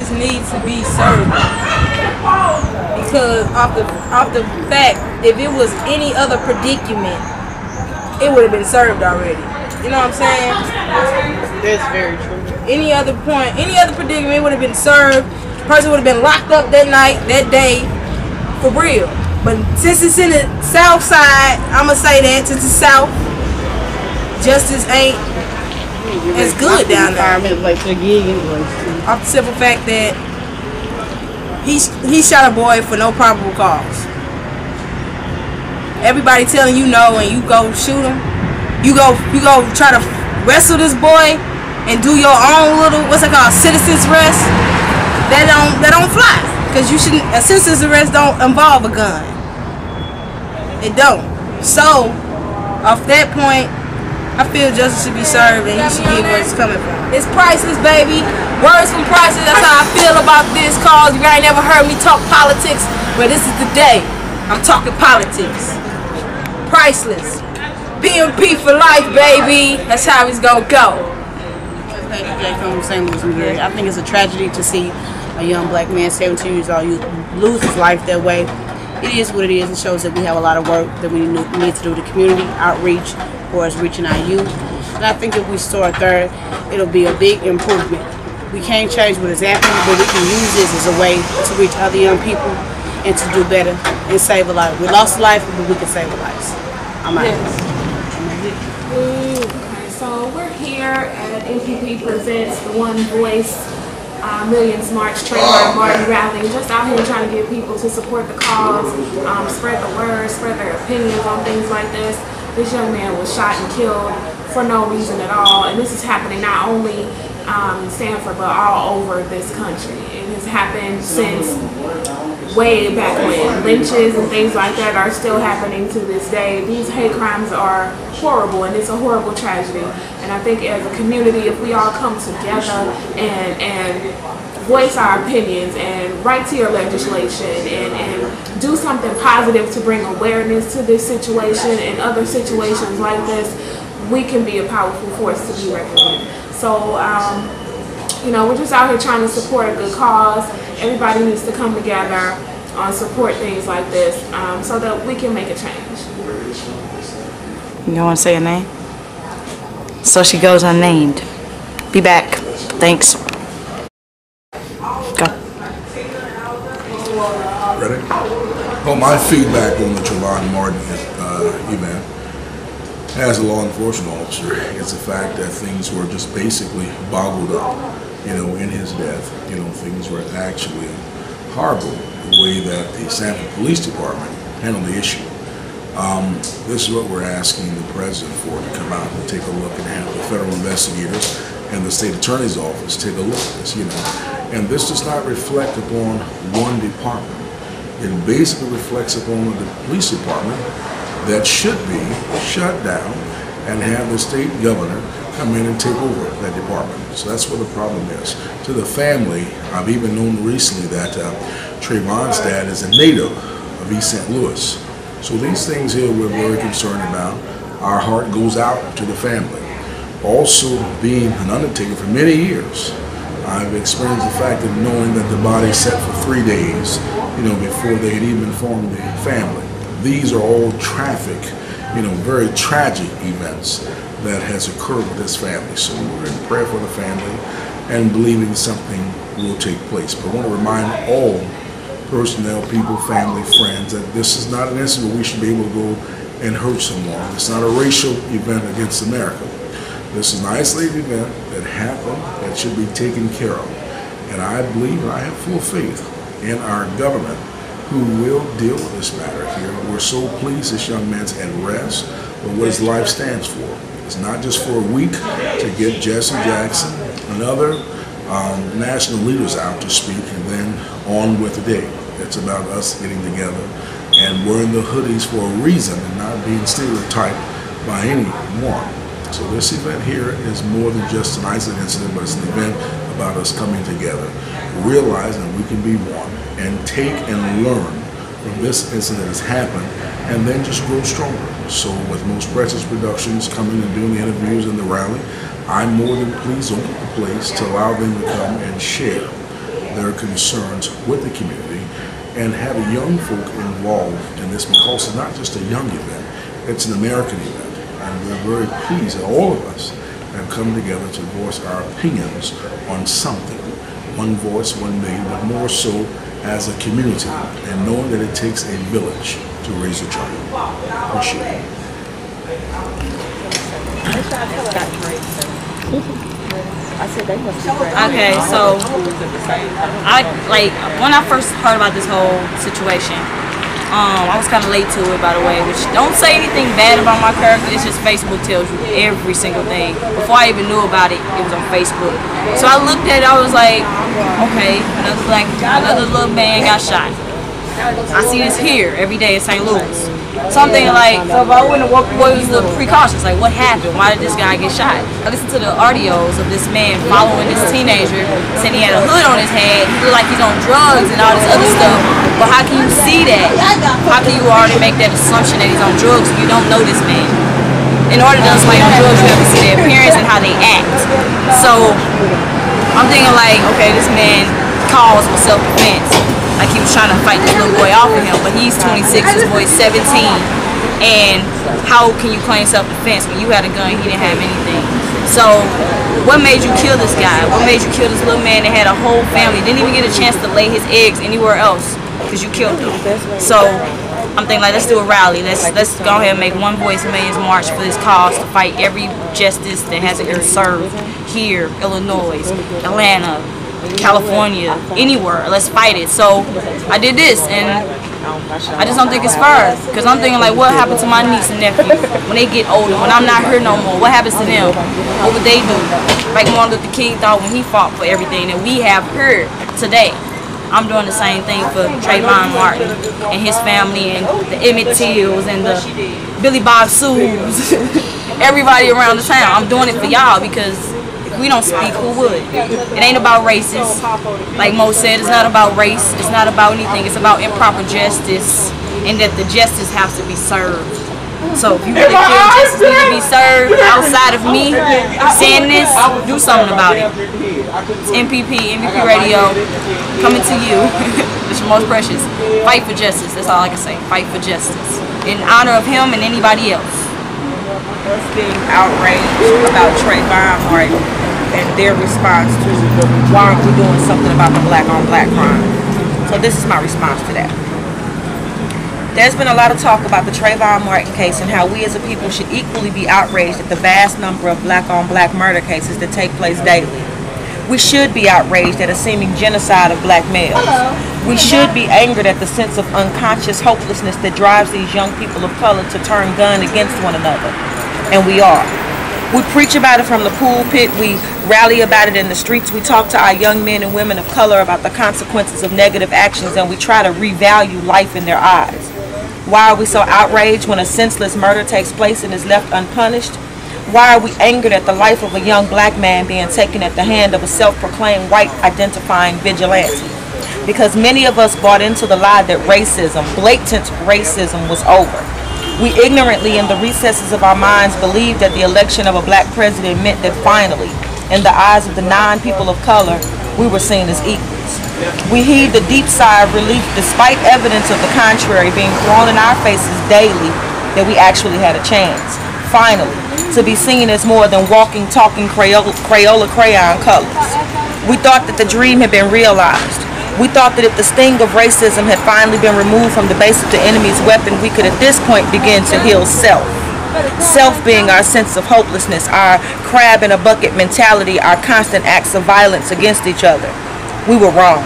justice needs to be served. Because off the fact, if it was any other predicament, it would have been served already. You know what I'm saying? That's very true. Any other point, any other predicament would have been served. The person would have been locked up that night, that day, for real. But since it's in the South Side, I'ma say that since it's South, justice ain't as good down there. Off the simple fact that he shot a boy for no probable cause. Everybody telling you no, and you go shoot him. You go try to wrestle this boy and do your own little, what's it called, citizen's arrest. That don't fly, because you shouldn't. A citizen's arrest don't involve a gun. It don't. So off that point, I feel justice should be served, and he should get where it's coming from. It's priceless, baby. Words from priceless. That's how I feel about this cause. You ain't never heard me talk politics, but this is the day. I'm talking politics. Priceless. PMP for life, baby. That's how it's gonna go. Thank you, Jay, from St. Louis, Missouri. I think it's a tragedy to see a young black man, 17 years old, lose his life that way. It is what it is. It shows that we have a lot of work that we need to do. The community outreach for us reaching our youth. And I think if we start there, it'll be a big improvement. We can't change what is happening, but we can use this as a way to reach other young people and to do better and save a life. We lost a life, but we can save a life. I'm out. Okay, so we're here at NPP Presents the One Voice Millions march-Trayon Martin rally. Just out here trying to get people to support the cause, spread the word, spread their opinions on things like this. This young man was shot and killed for no reason at all, and this is happening not only in Stanford but all over this country. It has happened since way back when. Lynches and things like that are still happening to this day. These hate crimes are horrible, and it's a horrible tragedy. And I think as a community, if we all come together and voice our opinions and write to your legislation and do something positive to bring awareness to this situation and other situations like this, we can be a powerful force to be reckoned with. So, you know, we're just out here trying to support a good cause. Everybody needs to come together on support things like this so that we can make a change. You want to say a name? So she goes unnamed. Be back. Thanks. Go. Ready? Well, my feedback on the Trayvon Martin event as a law enforcement officer is the fact that things were just basically boggled up, you know, in his death. You know, things were actually horrible the way that the Stanford Police Department handled the issue. This is what we're asking the president for, to come out and take a look and have the federal investigators and the state attorney's office take a look at this, you know. And this does not reflect upon one department. It basically reflects upon the police department that should be shut down and have the state governor come in and take over that department. So that's what the problem is. To the family, I've even known recently that Trayvon's dad is a native of East St. Louis. So these things here we're very concerned about. Our heart goes out to the family. Also, being an undertaker for many years, I've experienced the fact of knowing that the body sat for 3 days, you know, before they had even informed the family. These are all tragic, you know, very tragic events that has occurred with this family. So we're in prayer for the family and believing something will take place. But I want to remind all personnel, people, family, friends, that this is not an incident where we should be able to go and hurt someone. It's not a racial event against America. This is an isolated event that happened that should be taken care of. And I believe, and I have full faith in our government who will deal with this matter here. We're so pleased this young man's at rest, but what his life stands for. It's not just for a week to get Jesse Jackson and other national leaders out to speak and then on with the day. It's about us getting together and wearing the hoodies for a reason and not being stereotyped by anyone. So this event here is more than just an isolated incident, but it's an event about us coming together, realizing that we can be one and take and learn from this incident that has happened and then just grow stronger. So with Most Precious Productions coming and doing the interviews and the rally, I'm more than pleased to open the place to allow them to come and share their their concerns with the community and have young folk involved in this, because it's not just a young event, it's an American event. And we're very pleased that all of us have come together to voice our opinions on something. One voice, one million, but more so as a community, and knowing that it takes a village to raise a child. Appreciate it. Okay, so when I first heard about this whole situation, I was kind of late to it, by the way, which don't say anything bad about my character. It's just Facebook tells you every single thing. Before I even knew about it, it was on Facebook. So I looked at it, I was like, okay, another little man got shot. I see this here every day in St. Louis. So I'm thinking like, so if I wouldn't have, what was the precautions? Like, what happened? Why did this guy get shot? I listened to the audios of this man following this teenager, saying he had a hood on his head, he looked like he's on drugs and all this other stuff. But how can you see that? How can you already make that assumption that he's on drugs if you don't know this man? In order to know somebody on drugs, you have to see their appearance and how they act. So I'm thinking like, okay, this man calls for self-defense. Like he was trying to fight this little boy off of him, but he's 26, this boy's 17. And how can you claim self-defense when you had a gun, he didn't have anything? So what made you kill this guy? What made you kill this little man that had a whole family, didn't even get a chance to lay his eggs anywhere else because you killed him? So I'm thinking like, let's do a rally. Let's go ahead and make One Voice Millions March for this cause to fight every justice that hasn't been served here, Illinois, Atlanta, California, anywhere. Let's fight it. So I did this, and I just don't think it's fair, because I'm thinking like, what happened to my niece and nephew when they get older, when I'm not here no more? What happens to them? What would they do? Like Martin Luther King thought when he fought for everything that we have heard today. I'm doing the same thing for Trayvon Martin and his family, and the Emmett Tills and the Billy Bob Sues, everybody around the town. I'm doing it for y'all, because we don't speak, who would? It ain't about races. Like Mo said, it's not about race. It's not about anything. It's about improper justice, and that the justice has to be served. So if you really feel justice needs to be served outside of me saying this, do something about it. It's MVP Radio, coming to you. It's your most precious. Fight for justice. That's all I can say. Fight for justice. In honor of him and anybody else. Us being outraged about Trayvon Martin and their response to why aren't we doing something about the black-on-black crime. So this is my response to that. There's been a lot of talk about the Trayvon Martin case and how we as a people should equally be outraged at the vast number of black-on-black murder cases that take place daily. We should be outraged at a seeming genocide of black males. We should be angered at the sense of unconscious hopelessness that drives these young people of color to turn gun against one another. And we are. We preach about it from the pulpit, we rally about it in the streets, we talk to our young men and women of color about the consequences of negative actions, and we try to revalue life in their eyes. Why are we so outraged when a senseless murder takes place and is left unpunished? Why are we angered at the life of a young black man being taken at the hand of a self-proclaimed white identifying vigilante? Because many of us bought into the lie that racism, blatant racism, was over. We ignorantly, in the recesses of our minds, believed that the election of a black president meant that finally, in the eyes of the non-people of color, we were seen as equals. We heaved a deep sigh of relief despite evidence of the contrary being thrown in our faces daily that we actually had a chance, finally, to be seen as more than walking, talking Crayola crayon colors. We thought that the dream had been realized. We thought that if the sting of racism had finally been removed from the base of the enemy's weapon, we could at this point begin to heal self. Self being our sense of hopelessness, our crab in a bucket mentality, our constant acts of violence against each other. We were wrong.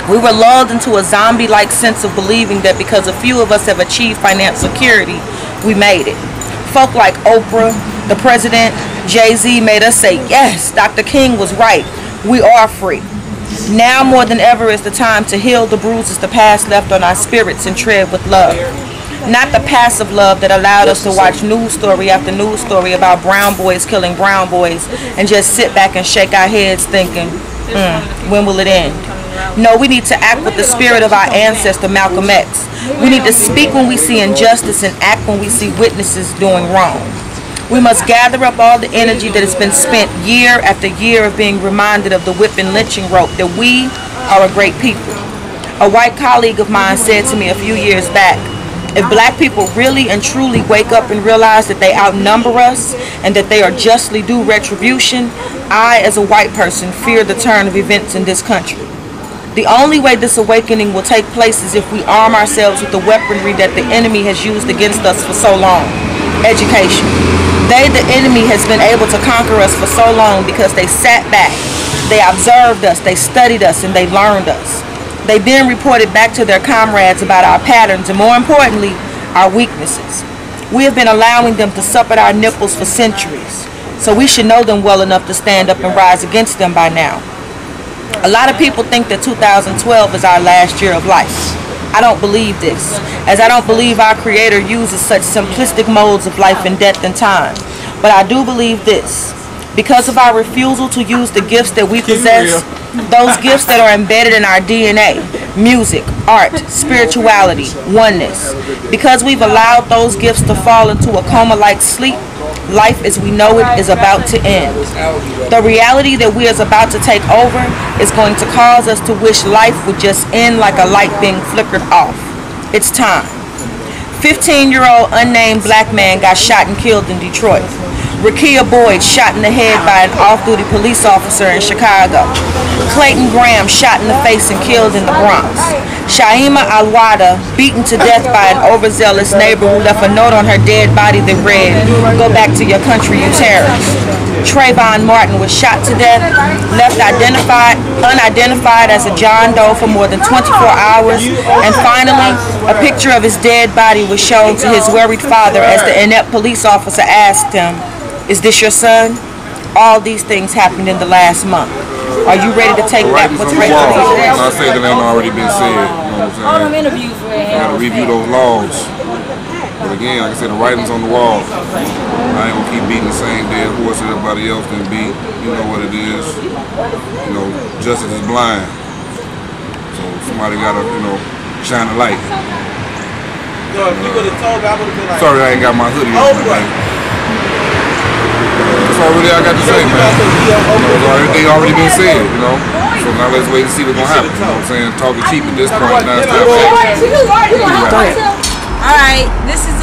We were lulled into a zombie-like sense of believing that because a few of us have achieved financial security, we made it. Folk like Oprah, the president, Jay-Z made us say, yes, Dr. King was right. We are free. Now more than ever is the time to heal the bruises the past left on our spirits and tread with love. Not the passive love that allowed us to watch news story after news story about brown boys killing brown boys and just sit back and shake our heads thinking, when will it end? No, we need to act with the spirit of our ancestor Malcolm X. We need to speak when we see injustice and act when we see witnesses doing wrong. We must gather up all the energy that has been spent year after year of being reminded of the whip and lynching rope that we, are a great people. A white colleague of mine said to me a few years back, if black people really and truly wake up and realize that they outnumber us and that they are justly due retribution, I, as a white person, fear the turn of events in this country. The only way this awakening will take place is if we arm ourselves with the weaponry that the enemy has used against us for so long. Education. They, the enemy, has been able to conquer us for so long because they sat back, they observed us, they studied us, and they learned us. They then reported back to their comrades about our patterns and, more importantly, our weaknesses. We have been allowing them to sup at our nipples for centuries, so we should know them well enough to stand up and rise against them by now. A lot of people think that 2012 is our last year of life. I don't believe this, as I don't believe our Creator uses such simplistic modes of life and death and time. But I do believe this. Because of our refusal to use the gifts that we possess, those gifts that are embedded in our DNA, music, art, spirituality, oneness, because we've allowed those gifts to fall into a coma-like sleep, life as we know it is about to end. The reality that we are about to take over is going to cause us to wish life would just end like a light being flickered off. It's time. 15-year-old unnamed black man got shot and killed in Detroit. Rakia Boyd shot in the head by an off-duty police officer in Chicago. Clayton Graham shot in the face and killed in the Bronx. Shaima Alwada beaten to death by an overzealous neighbor who left a note on her dead body that read, "Go back to your country, you terrorists." Trayvon Martin was shot to death, left unidentified as a John Doe for more than 24 hours, and finally, a picture of his dead body was shown to his worried father as the inept police officer asked him, "Is this your son?" All these things happened in the last month. Are you ready to take back what's right? I say that ain't already been said. You know what I'm saying? All them interviews for him. You gotta review those laws. But again, like I said, the writing's on the wall. I ain't gonna keep beating the same dead horse that everybody else done beat. You know what it is. You know, justice is blind. So somebody gotta, shine a light. Sorry I ain't got my hoodie on today. That's all really I got to say, man. Everything already been said, So now let's wait and see what's gonna happen. You know what I'm saying? Talking cheap at this point, now it's time for action. Alright, this is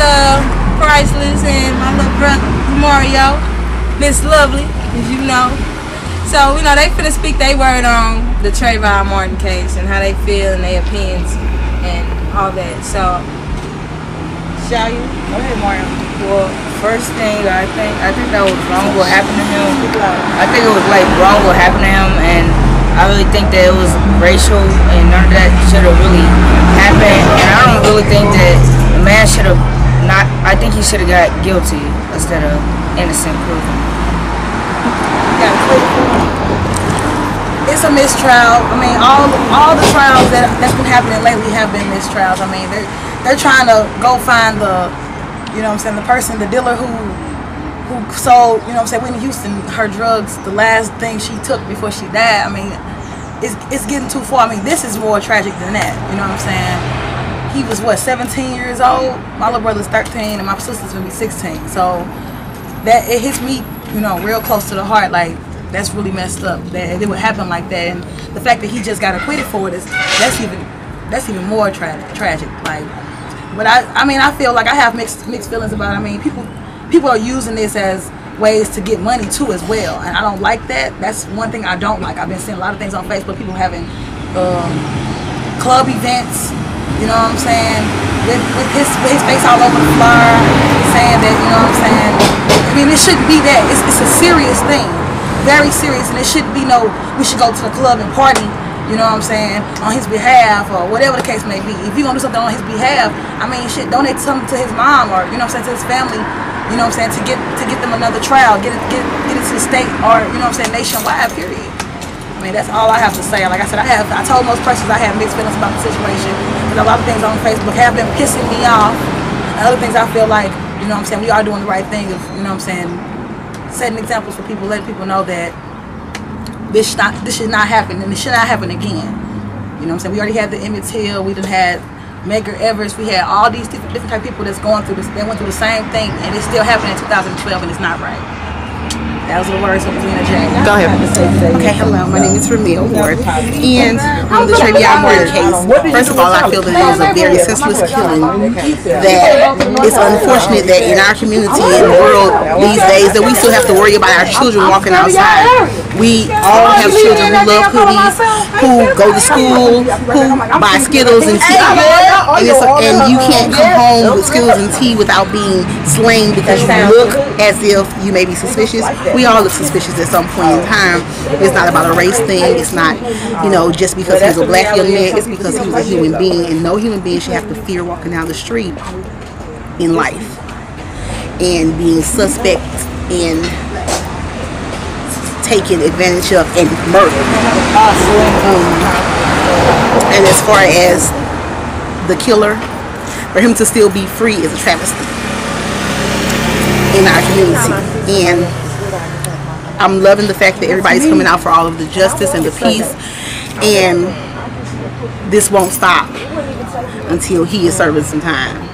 Priceless and my little brother Mario, Miss Lovely, as you know. So, they finna speak their word on the Trayvon Martin case and how they feel and their opinions and all that. So, shall you? Go ahead, Mario. Well, first thing, I think that was wrong what happened to him. I think it was wrong what happened to him, and I really think that it was racial and none of that should have really happened. And I don't really think that the man should have not. I think he should have got guilty instead of innocent proven. It's a mistrial. I mean, all the trials that's been happening lately have been mistrials. I mean, they're trying to go find the person, the dealer who sold, Whitney Houston her drugs, the last thing she took before she died. I mean, it's getting too far. I mean, this is more tragic than that. You know what I'm saying? He was 17 years old. My little brother's 13, and my sister's gonna be 16. So that it hits me, real close to the heart. Like, that's really messed up that it would happen like that, and the fact that he just got acquitted for it that's even more tragic. Like, but I feel like I have mixed feelings about it. I mean, people are using this as ways to get money too as well, and I don't like that. That's one thing I don't like. I've been seeing a lot of things on Facebook, people having club events, you know what I'm saying, with his face all over the flyer, saying that, you know what I'm saying. I mean, it shouldn't be that. It's a serious thing, very serious, and it shouldn't be we should go to the club and party, you know what I'm saying, on his behalf or whatever the case may be. If you're gonna do something on his behalf, I mean, donate something to his mom or, to his family, you know what I'm saying, to get them another trial, get it to the state or, nationwide, period. I mean, that's all I have to say. Like I said, I told most persons I have mixed feelings about the situation, because a lot of things on Facebook have been pissing me off, and other things I feel like, we are doing the right thing of, setting examples for people, letting people know that this should not happen, and it should not happen again. You know what I'm saying? We already had the Emmett Till, we done had Medgar Evers, we had all these different type of people that's going through this. They went through the same thing, and it's still happening in 2012, and it's not right. That was the words of Lena J. Go ahead. Okay, hello. My name is Ramil Ward. And on the Trayon murder case, first of all, I feel that it is a very senseless killing. That it's unfortunate that in our community and the world these days that we still have to worry about our children walking outside. We all have children who love hoodies, who go to school, who buy Skittles and tea. And you can't come home with Skittles and tea without being slain because you look as if you may be suspicious. We all look suspicious at some point in time. It's not about a race thing. It's not, just because he's a black young man. It's because he was a human being, and no human being should have to fear walking down the street in life and being suspect in taken advantage of and murdered. And as far as the killer, for him to still be free is a travesty in our community. And I'm loving the fact that everybody's coming out for all of the justice and the peace, and this won't stop until he is serving some time.